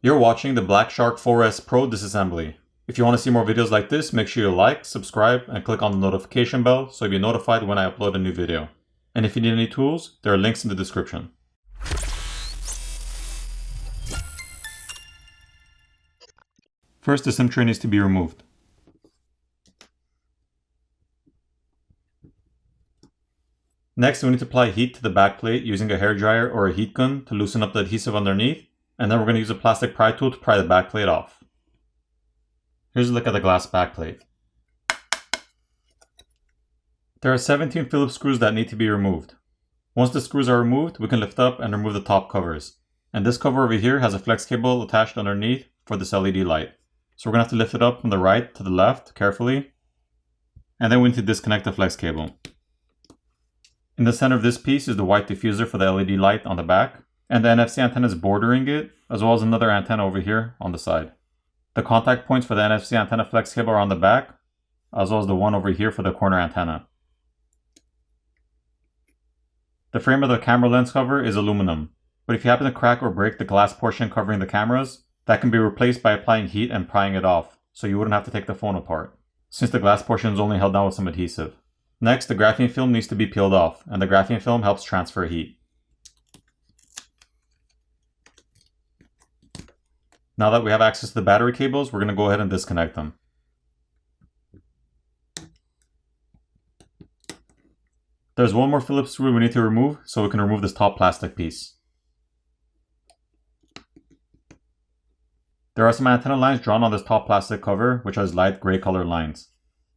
You're watching the Black Shark 4S Pro disassembly. If you want to see more videos like this, make sure you like, subscribe, and click on the notification bell so you'll be notified when I upload a new video. And if you need any tools, there are links in the description. First, the SIM tray needs to be removed. Next, we need to apply heat to the backplate using a hairdryer or a heat gun to loosen up the adhesive underneath, and then we're going to use a plastic pry tool to pry the backplate off. Here's a look at the glass backplate. There are 17 Phillips screws that need to be removed. Once the screws are removed, we can lift up and remove the top covers. And this cover over here has a flex cable attached underneath for this LED light. So we're going to have to lift it up from the right to the left carefully. And then we need to disconnect the flex cable. In the center of this piece is the white diffuser for the LED light on the back. And the NFC antennas bordering it, as well as another antenna over here on the side. The contact points for the NFC antenna flex cable are on the back, as well as the one over here for the corner antenna. The frame of the camera lens cover is aluminum, but if you happen to crack or break the glass portion covering the cameras, that can be replaced by applying heat and prying it off, so you wouldn't have to take the phone apart, since the glass portion is only held down with some adhesive. Next, the graphene film needs to be peeled off, and the graphene film helps transfer heat. Now that we have access to the battery cables, we're going to go ahead and disconnect them. There's one more Phillips screw we need to remove, so we can remove this top plastic piece. There are some antenna lines drawn on this top plastic cover, which has light gray color lines.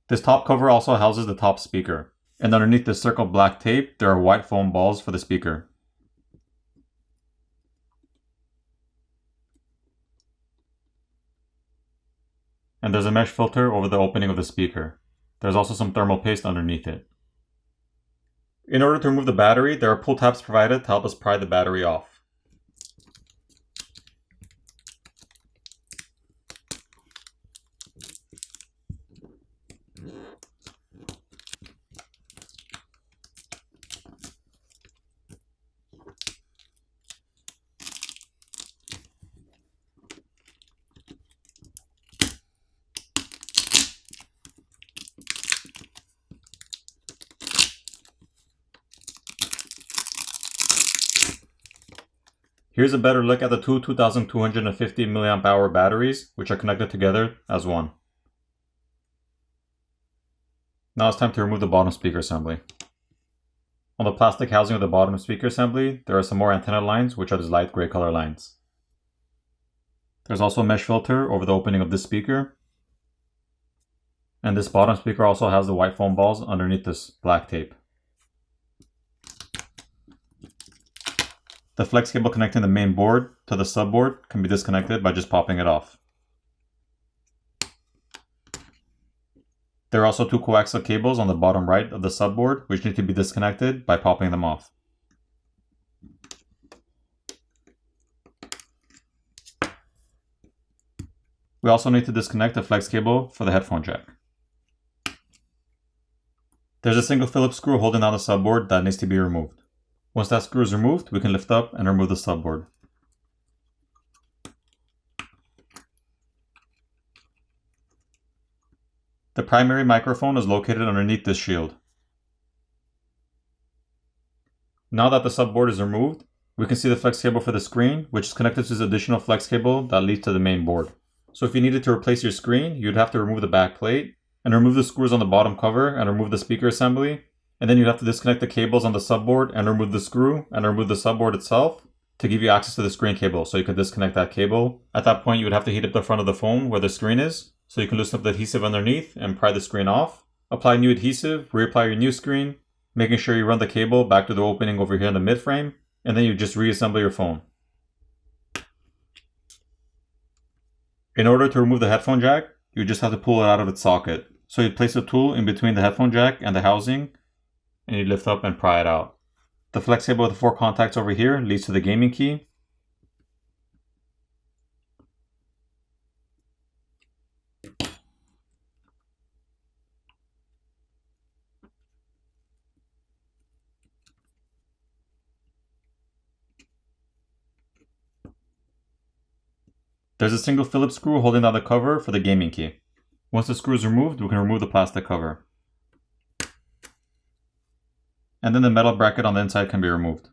This top cover also houses the top speaker, and underneath this circle black tape, there are white foam balls for the speaker. And there's a mesh filter over the opening of the speaker. There's also some thermal paste underneath it. In order to remove the battery, there are pull tabs provided to help us pry the battery off. Here's a better look at the two 2250 mAh batteries, which are connected together as one. Now it's time to remove the bottom speaker assembly. On the plastic housing of the bottom speaker assembly, there are some more antenna lines, which are these light gray color lines. There's also a mesh filter over the opening of this speaker. And this bottom speaker also has the white foam balls underneath this black tape. The flex cable connecting the main board to the subboard can be disconnected by just popping it off. There are also two coaxial cables on the bottom right of the subboard, which need to be disconnected by popping them off. We also need to disconnect the flex cable for the headphone jack. There's a single Phillips screw holding down the subboard that needs to be removed. Once that screw is removed, we can lift up and remove the subboard. The primary microphone is located underneath this shield. Now that the subboard is removed, we can see the flex cable for the screen, which is connected to this additional flex cable that leads to the main board. So if you needed to replace your screen, you'd have to remove the back plate and remove the screws on the bottom cover and remove the speaker assembly. And then you'd have to disconnect the cables on the subboard and remove the screw and remove the subboard itself to give you access to the screen cable, so you could disconnect that cable. At that point, you would have to heat up the front of the phone where the screen is, so you can loosen up the adhesive underneath and pry the screen off. Apply new adhesive, reapply your new screen, making sure you run the cable back to the opening over here in the mid frame, and then you just reassemble your phone. In order to remove the headphone jack, you just have to pull it out of its socket. So you place the tool in between the headphone jack and the housing, and you lift up and pry it out. The flex cable with the 4 contacts over here leads to the gaming key. There's a single Phillips screw holding down the cover for the gaming key. Once the screw is removed, we can remove the plastic cover. And then the metal bracket on the inside can be removed.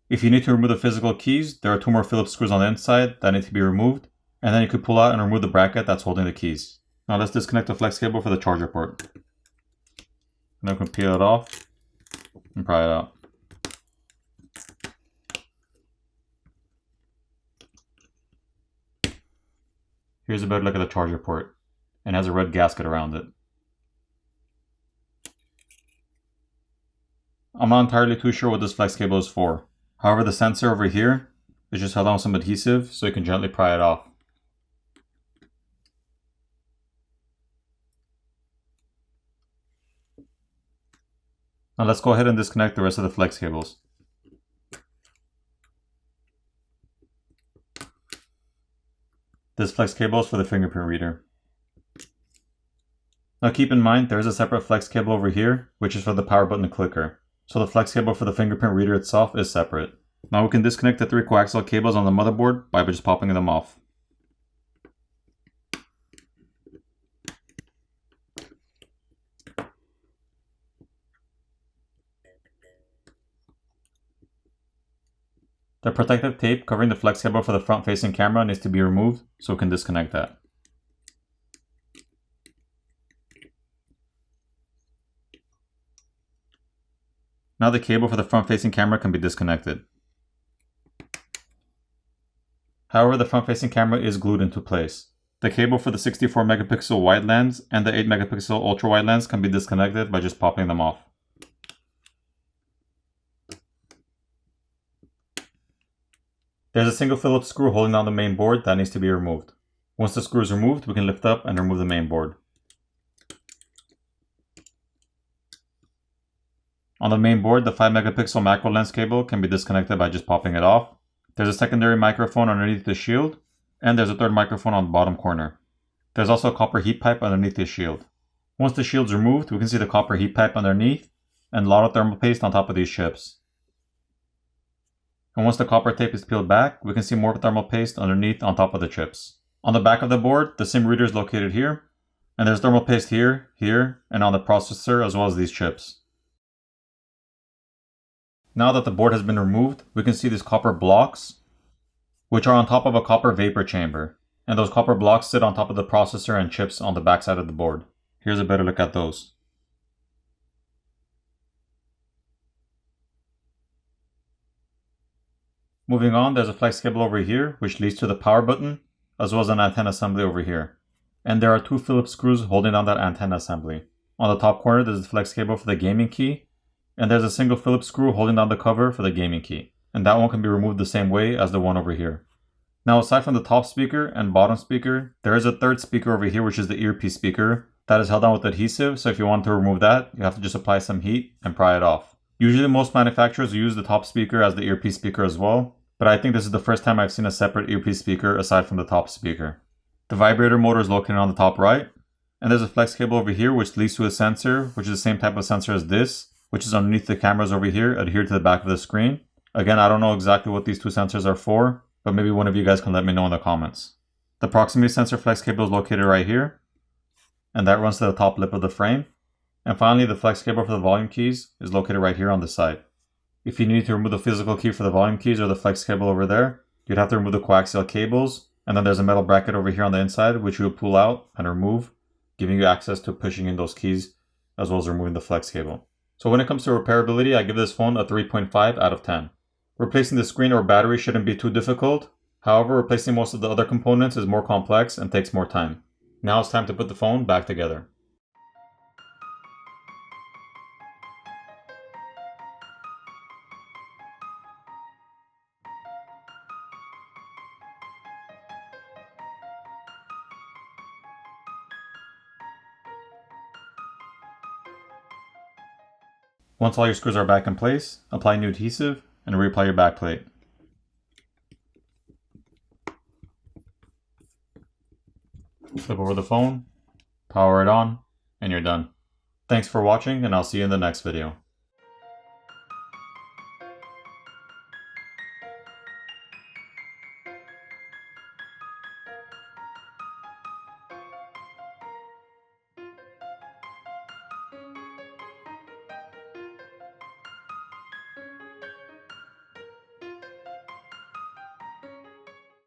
If you need to remove the physical keys, there are 2 more Phillips screws on the inside that need to be removed, and then you could pull out and remove the bracket that's holding the keys. Now let's disconnect the flex cable for the charger port. Now we can peel it off and pry it out. Here's a better look at the charger port, and it has a red gasket around it. I'm not entirely too sure what this flex cable is for. However, the sensor over here is just held on with some adhesive so you can gently pry it off. Now let's go ahead and disconnect the rest of the flex cables. This flex cable is for the fingerprint reader. Now keep in mind there is a separate flex cable over here, which is for the power button clicker. So the flex cable for the fingerprint reader itself is separate. Now we can disconnect the 3 coaxial cables on the motherboard by just popping them off. The protective tape covering the flex cable for the front facing camera needs to be removed, so we can disconnect that. Now the cable for the front facing camera can be disconnected. However, the front facing camera is glued into place. The cable for the 64 megapixel wide lens and the 8 megapixel ultra wide lens can be disconnected by just popping them off. There's a single Phillips screw holding down the main board that needs to be removed. Once the screw is removed, we can lift up and remove the main board. On the main board, the 5 megapixel macro lens cable can be disconnected by just popping it off. There's a secondary microphone underneath the shield, and there's a third microphone on the bottom corner. There's also a copper heat pipe underneath the shield. Once the shield's removed, we can see the copper heat pipe underneath and a lot of thermal paste on top of these chips. And once the copper tape is peeled back, we can see more thermal paste underneath on top of the chips. On the back of the board, the SIM reader is located here, and there's thermal paste here, here, and on the processor as well as these chips. Now that the board has been removed, we can see these copper blocks, which are on top of a copper vapor chamber. And those copper blocks sit on top of the processor and chips on the back side of the board. Here's a better look at those. Moving on, there's a flex cable over here, which leads to the power button, as well as an antenna assembly over here. And there are 2 Phillips screws holding down that antenna assembly. On the top corner, there's the flex cable for the gaming key, and there's a single Phillips screw holding down the cover for the gaming key. And that one can be removed the same way as the one over here. Now, aside from the top speaker and bottom speaker, there is a third speaker over here, which is the earpiece speaker. That is held down with adhesive, so if you want to remove that, you have to just apply some heat and pry it off. Usually most manufacturers use the top speaker as the earpiece speaker as well, but I think this is the first time I've seen a separate earpiece speaker aside from the top speaker. The vibrator motor is located on the top right, and there's a flex cable over here which leads to a sensor, which is the same type of sensor as this, which is underneath the cameras over here, adhered to the back of the screen. Again, I don't know exactly what these 2 sensors are for, but maybe one of you guys can let me know in the comments. The proximity sensor flex cable is located right here, and that runs to the top lip of the frame. And finally, the flex cable for the volume keys is located right here on the side. If you need to remove the physical key for the volume keys or the flex cable over there, you'd have to remove the coaxial cables, and then there's a metal bracket over here on the inside which you would pull out and remove, giving you access to pushing in those keys as well as removing the flex cable. So when it comes to repairability, I give this phone a 3.5 out of 10. Replacing the screen or battery shouldn't be too difficult. However, replacing most of the other components is more complex and takes more time. Now it's time to put the phone back together. Once all your screws are back in place, apply new adhesive and reapply your back plate. Flip over the phone, power it on, and you're done. Thanks for watching, and I'll see you in the next video.